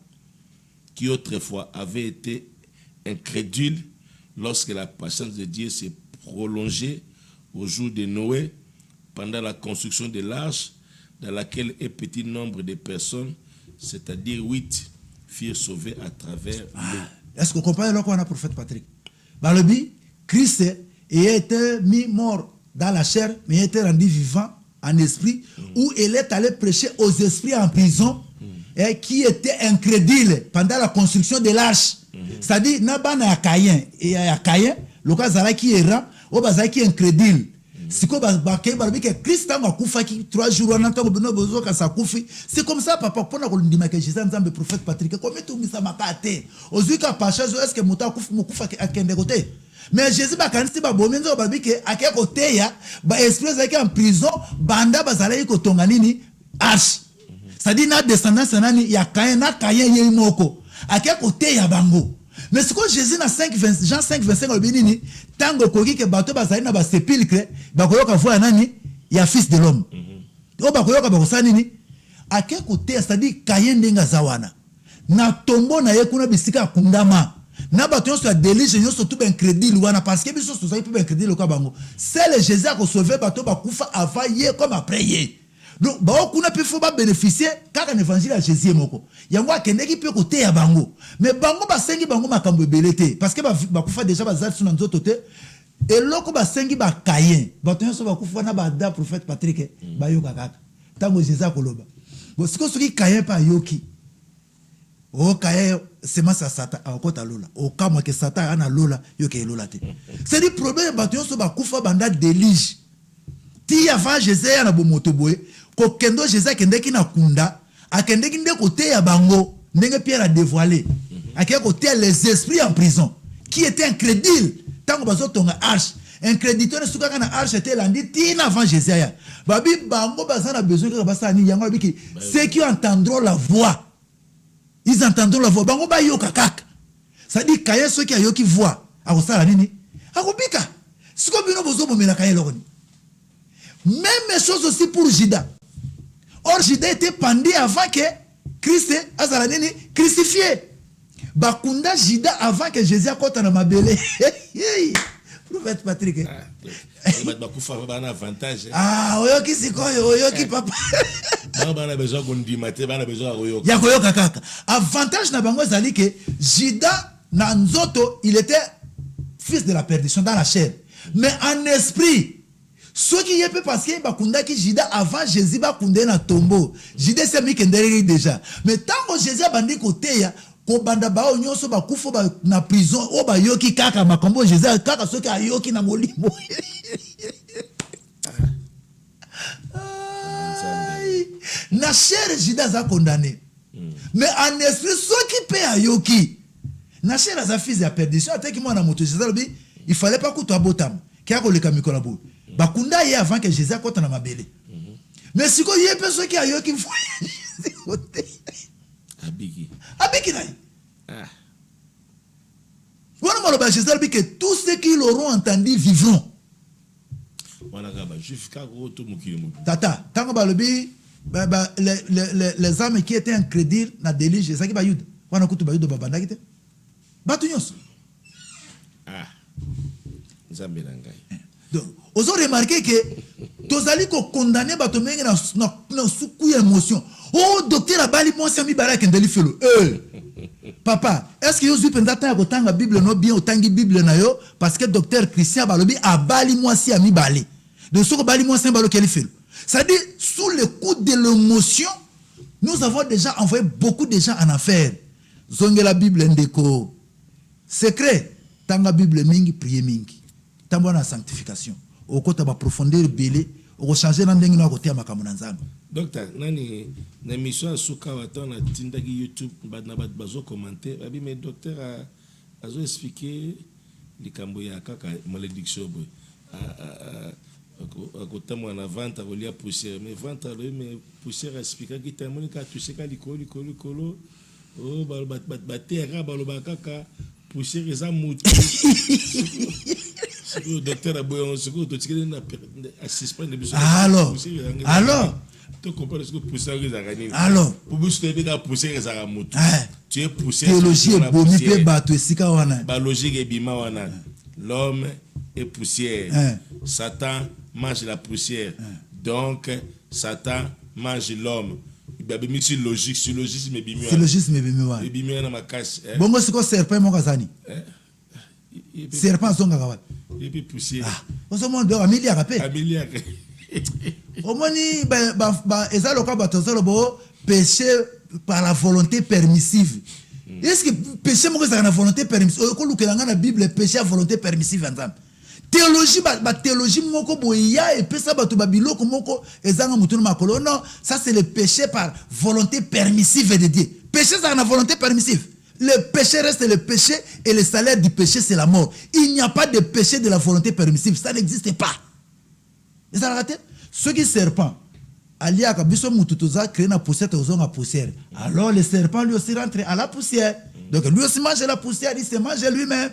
qui autrefois avaient été incrédules lorsque la patience de Dieu s'est prolongée au jour de Noé, pendant la construction de l'arche, dans laquelle un petit nombre de personnes, c'est-à-dire 8, furent sauvés à travers l'eau. Est-ce que vous comprenez là qu'on a prophète Patrick? Balobi, Christ a été mis mort dans la chair, mais il a été rendu vivant en esprit, où il est allé prêcher aux esprits en prison, et qui étaient incrédules pendant la construction de l'arche. C'est-à-dire, Nabana a Caïn, et à Caïn, le cas Zara qui est rang, ou Bazara qui est incrédule. C'est comme Christ a koufaki 3 jours en tant que c'est comme ça papa pour nous dire que Jésus est prophète Patrick comme tout ça m'a pas été aujourd'hui quand pacha est-ce que muta kufa akende côté mais Jésus ba kanisi ba bomenzo ba bike ake côté ya ba esprit zaki en prison banda bazala iko tonga nini arche c'est-à-dire na descendance nani ya Caïn na Caïn ye moko ake côté ya bango. Mais ce que Jésus dans Jean 5, 25, il tango koki ke bato bazali na ba sépulcre bakoyoka voix nani ya fils de l'homme. O bakoyoka bakosa nini ake côté c'est-à-dire Caïn ndenga zawana na tombo na ye kuna bisika kundama na bato nyonso ya délige nyonso tout incrédule wana parce que biso sozali tout incrédule ko bango c'est le Jésus a sauvé bato bakufa avant ye comme après ye. Donc ba kuna pe faut ba bénéficier kaka l'évangile à Jésus moko yango akendeki pe côté ya bango mais bango ba sengi bango makambo belete parce que ba kufa déjà ba zali suna nzoto te et loko ba sengi ba Caïn bato nyonso ba kufa na ba da prophète Patrick ba yoka kaka tango Jésus akoloba bon siko soki Caïn pa yoki o Caïn sema sa sata akota lola o kama ke sata ana lola yoke lola te c'est dit problème bato nyonso ba kufa banda délige ti avant Jésus ya na bomoto boye ko kendo Jésus akendeki na kunda akendeki nde côté ya bango ndenge Pierre a dévoilé akendeki côté les esprits en prison qui étaient incrédules tango bazotonga arche incrédité ne sukaka na arche était landi ti na avant Jésus ya babi bango bazana besoin que basani yango biki ceux qui entendront la voix ils entendront la voix bango ba yoka kaka ça dit Caïn ceux qui ayoki voix akosala nini akobika siko bino bozo bomela Caïn lokoni. Même chose aussi pour Judas. Or, Judas était pendu avant que Christ azala crucifié. Bakunda Judas avant que Jésus akote na mabele. Prophète Patrick. Bakufa ba na avantage. Ah, oyoki sikoyo, oyoki papa. Bana besoin qu'on dit maté, bana besoin oyoka. Ya koyoka kaka. Avantage na bango zali que Judas na nzoto, il était fils de la perdition dans la chair. Mais en esprit, ce qui est parce que bakunda ki Judas avant Jésus bakunda na tombeau. Judas c'est mis kendere déjà. Mais tant que Jésus a bandi côté ya ko banda ba onyoso bakufa ba na prison o ba yoki kaka makambo Jésus kaka soki ayoki na molimo. Na chair Judas a condamné. Mais en esprit ce qui peut ayoki. Na chair a fils de perdition até ki moi na moto Jésus il fallait pas que toi botam. Ki akoleka mikolo bo. Bakunda ye avant que Jésus akote na mabele. Mais si ko ye personne qui a yo qui abiki na. Voilà maloba Jésus dit que tous ceux qui l'auront entendu vivront. Wana gaba juif ka ko to mukiri. Tata, tango balobi les âmes qui étaient incrédules na délige Jésus qui ba yuda. Wana kutu ba yuda babanda kite. Batu nyos. Nzambe na ngai. Donc, vous avez remarqué que tozali ko condamner bato mengi na suku ya émotion. Oh docteur abali moi sami baraka ndeli felo. Papa, est-ce que yo zui penza ta ko tanga Bible no bien otangi Bible na yo parce que docteur Christian balobi abali moi si ami balé. De ce que bali moi sami balo keli felo. Ça dit sous le coup de l'émotion, nous avons déjà envoyé beaucoup de gens en affaire. Zongela Bible ndeko. Secret, tanga Bible mingi, prier mingi. Tambo na sanctification. Au côté ba profondeur belé, au changer na ndengi na côté ya makambo na nzambe. Docteur, nani na mission asuka wata na tindaki YouTube na bazo commenter, babi mais docteur a zo expliquer likambo ya kaka malédiction boy. Côté moi na vente à relia poussière, mais vente mais poussière expliquer qui témoigne ka toucher ka likolo. Oh ba terra ba lo ba kaka poussière eza mutu. Le docteur a besoin de ce que tu assistes pas. Alors, tu comprends ce que poussière est gagné. Alors, pour vous soutenir la poussière est à mutu. Tu es poussière. Théologie est bomi pe bato esika wana. Ba logique est bima wana. L'homme est poussière. Satan mange la poussière. Donc Satan mange l'homme. Il y a bien sur logique, sur logisme bimi. C'est logisme bimi wana. Bimi na makasi. Bongo siko serpent mo kazani. Serpent zonga kawa. Et puis poussière. On se demande Amélia rapé. Amélia. Au moni eza loka batozalo bo péché par la volonté permissive. Est-ce que péché moko za na volonté permissive? Ko lukelanga na Bible péché à volonté permissive ensemble. Théologie ba théologie moko boya et pesa bato babiloko moko ezanga mutu na makolo. Non, ça c'est le péché par volonté permissive de Dieu. Péché ça na volonté permissive. Le péché reste le péché et le salaire du péché c'est la mort. Il n'y a pas de péché de la volonté permissive, ça n'existe pas. Et ça raté? Ceux qui serpent, alia kabiso mututoza créé na poussière tozonga poussière. Alors le serpent lui aussi rentre à la poussière. Donc lui aussi mange la poussière, il se mange lui-même.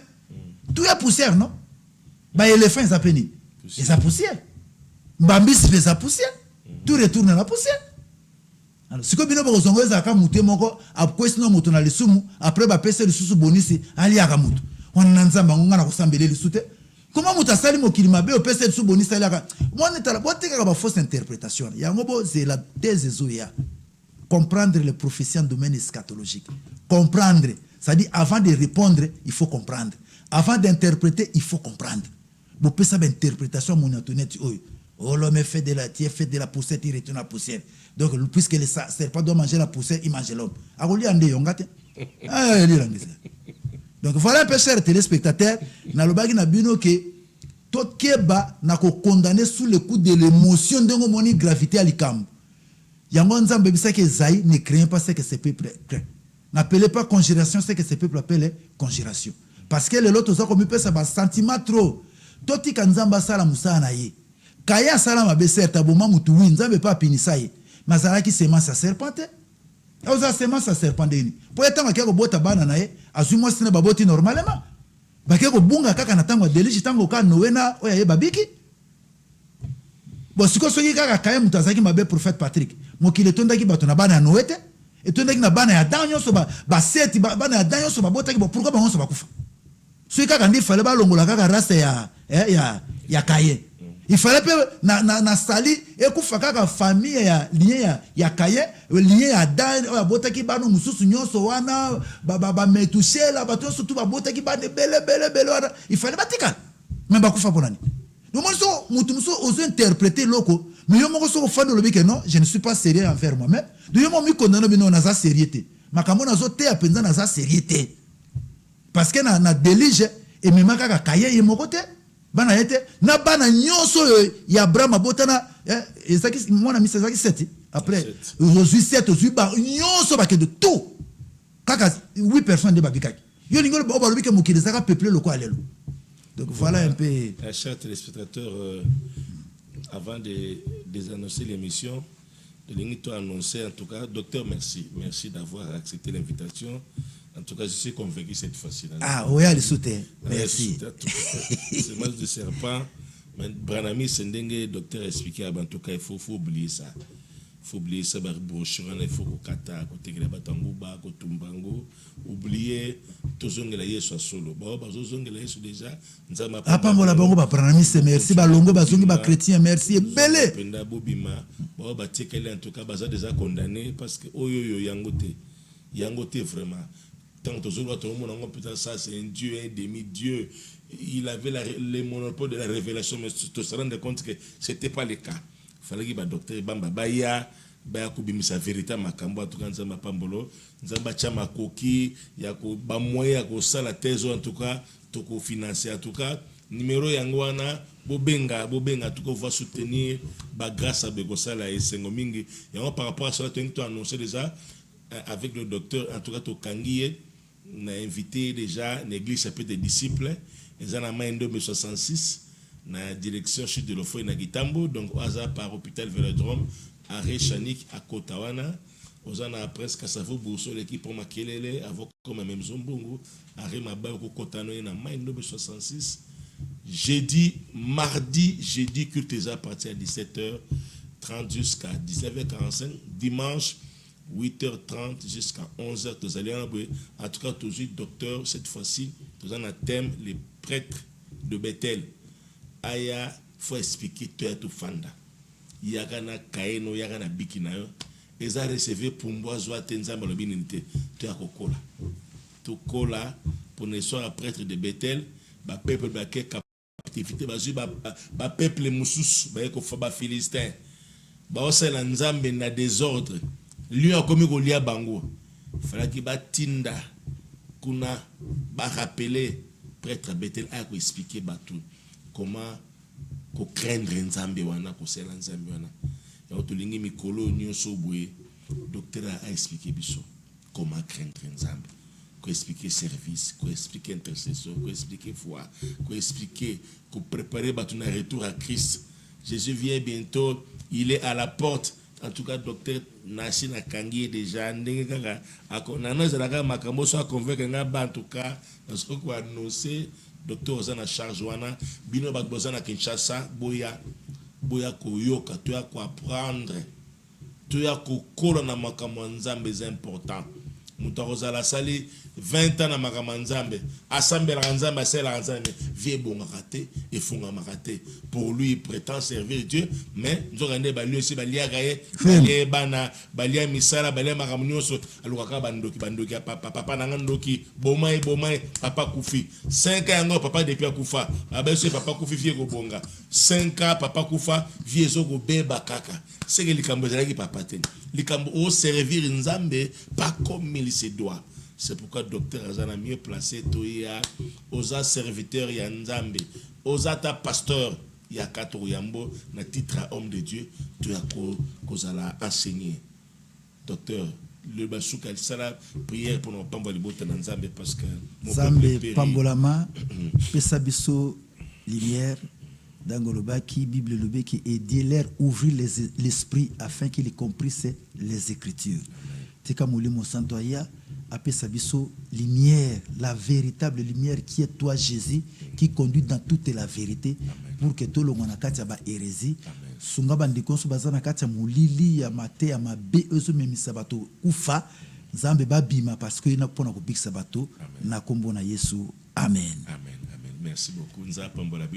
Tout est poussière, non? Bah éléphant ça péni. Et sa poussière. Bambi c'est sa poussière. Tout retourne à la poussière. Alors, si comme nous avons zaka muté moko après sinon mutu na lisumu après ba pesa lisusu bonisi ali aka mutu on nanzamba ngonga na kusambele lisute comment muta sali mokili mabe o pesa lisusu bonisi ali aka moi tala bote ka ba fausse interprétation ya ngobo c'est la thèse zoya comprendre les prophéties en domaine eschatologique comprendre ça dit avant de répondre il faut comprendre avant d'interpréter il faut comprendre bo pesa ba interprétation mon antonette oh l'homme fait de la poussière il retourne la poussière. Donc, puisque le serpent doit manger la poussière, il mange l'homme. Donc, voilà un peu, chers téléspectateurs, na lobaki na bino que tout keba na ko condamné sous le coup de l'émotion de moni gravité à l'ikam. Yango nzambe bisa que Zaï ne craint pas ce que ce peuple craint. N'appelez pas conjuration ce que ce peuple appelle conjuration. Parce que le lot osa comme peut ça sentiment trop. Toti kanzamba sala musana ye. Kaya sala mabe certa boma mutu wi nzambe pas pinisa ye. Mazara qui semence sa serpente. Oza semence sa serpente ni. Po etanga keko bota bana na ye, azuma sina baboti normalement. Ba keko bunga kaka na tango delishi tango ka noena oya ye babiki. Bo siko soki kaka kaya mutu azaki mabe prophète Patrick. Mokile tondaki bato na bana noete, etondaki na bana ya danyo so ba seti bana ya danyo so babota ki bo pourquoi bango so bakufa. Soki kaka ndi fallait ba longola kaka race ya kaye. Il fallait que na sali et kufa kaka famille ya kaye lié à dan o bota ki banu mususu nyonso wana ba metushe la bato surtout ba bota ki bane bele wana il fallait batika même ba kufa ponani donc moi so mutu muso oso interpréter loko mais yo moko so fando lobi que non je ne suis pas sérieux envers moi-même donc yo mo mi condamné bino na za sérieuté makambo na zo te apenza na za sérieuté parce que na délige et même kaka kaye ye moko te bana yete na bana nyonso ya Abraham botana ezaki mwana misa ezaki 7 après aujourd'hui 7 aujourd'hui ba nyonso ba ke de tout kaka 8 personnes de babikaki yo lingolo ba lobi ke mokili zaka peuplé loko alelo donc voilà un peu chers téléspectateurs avant de annoncer l'émission de l'ingito annoncer en tout cas docteur merci d'avoir accepté l'invitation. En tout cas, je suis convaincu cette fois-ci. Ah, oui, elle soutient. Merci. C'est mal de serpent. Mais Branami, c'est un docteur expliqué. En tout cas, il faut oublier ça. Il faut oublier ça. Il faut kata, oublier tozongela yesu solo ba bazozongela yesu déjà nzama apambola bango baprendre mise merci balongo bazongi ba chrétien merci ebele penda bobima ba batikeli en tout cas baza déjà condamné parce que oyo yangote vraiment tant que tozongela tout le monde on peut ça c'est un dieu un demi-dieu il avait le monopole de la révélation mais tu te rends compte que c'était pas le cas fallait que ba docteur bamba baya baya kubimisa vérité makambo atuka nzamba pambolo nzamba chama koki ya ko ba moyen ya ko sala thèse en tout cas to ko financer en tout cas numéro yango wana bobenga tout ko va soutenir ba grâce à beko sala esengo mingi yango par rapport à cela tu annoncé déjà avec le docteur en tout cas to kangiye na invité déjà l'église appelée des disciples ils en a main 2066 na direction chute de l'Ofo na Gitambo donc au hasard par hôpital Vélodrome arrêt Chanik à Kotawana aux ana presque Kasafo Bourso l'équipe pour Makelele avec comme même Zombongo arrêt Maba ko Kotano na main 2066 jeudi culte à partir de 17h30 jusqu'à 19h45 dimanche 8h30 jusqu'à 11h vous allez en tout cas toujours docteur cette fois-ci vous en a thème les prêtres de Bethel aya faut expliquer tout fanda yagana kaeno yagana bikinayo eza recevoir pour moi joie tenzamba le binité tu a kokola to kola pour ne soit prêtre de Bethel ba peuple ba ke captivité ba peuple musus ba ko fa ba philistin ba osela nzambe na désordre lui a commis kolia bango fallait ki batinda kuna ba rappeler prêtre Bethel a ko expliquer batou comment ko craindre nzambe wana ko sela nzambe wana ya to lingi mikolo nyonso boye docteur a expliqué biso comment craindre nzambe ko expliquer service ko expliquer intercession ko expliquer foi ko expliquer ko préparer batu na retour à Christ. Jésus vient bientôt, il est à la porte. En tout cas docteur Nashi na kangi déjà ndenge kaka akona zalaka makambo so convaincre ngaba en tout cas parce que ko annoncer docteur ozana charge wana bino bakbozana Kinshasa boya koyoka to ya ko apprendre to ya ko kola na makambo nzambe c'est important muto ozala sali 20 ans na makambo nzambe asambela nzambe asela nzambe vie bonga raté et funga maraté pour lui il prétend servir Dieu mais nzokande ba lui aussi ba liagaye bana balia misala balia makambo nyonso alukaka bandoki papa nanga ndoki bomai papa kufi 5 ans yango papa depuis akufa abeso papa kufi vie ko bonga 5 ans papa kufa vie zo ko beba kaka c'est que likambo zalaki papa ten likambo o servir nzambe pas comme il se doit. C'est pourquoi docteur Azana mieux placé toya oza serviteur ya nzambe oza ta pasteur ya kato yambo na titre homme de Dieu toya kozala enseigner docteur le basuka sala prière pour nos pambo libota na nzambe parce que nzambe pambolama pesa biso lumière Dangolobaki, Bible Lobeki, et dit-leur ouvrir l'esprit afin qu'il ait compris les Écritures. Tika Moulimo Santoya, appelle Sabiso, lumière, la véritable lumière qui est toi, Jésus, qui conduit dans toute la vérité, pour que tout le monde ait ba hérésie. Sunga bandikon subazana katia mulili ya mate ya mabe ezo memisabato ufa zambe babima parce que ina pona ko big sabato na kombo na Yesu. Amen. Amen. Amen. Merci beaucoup. Nza pambola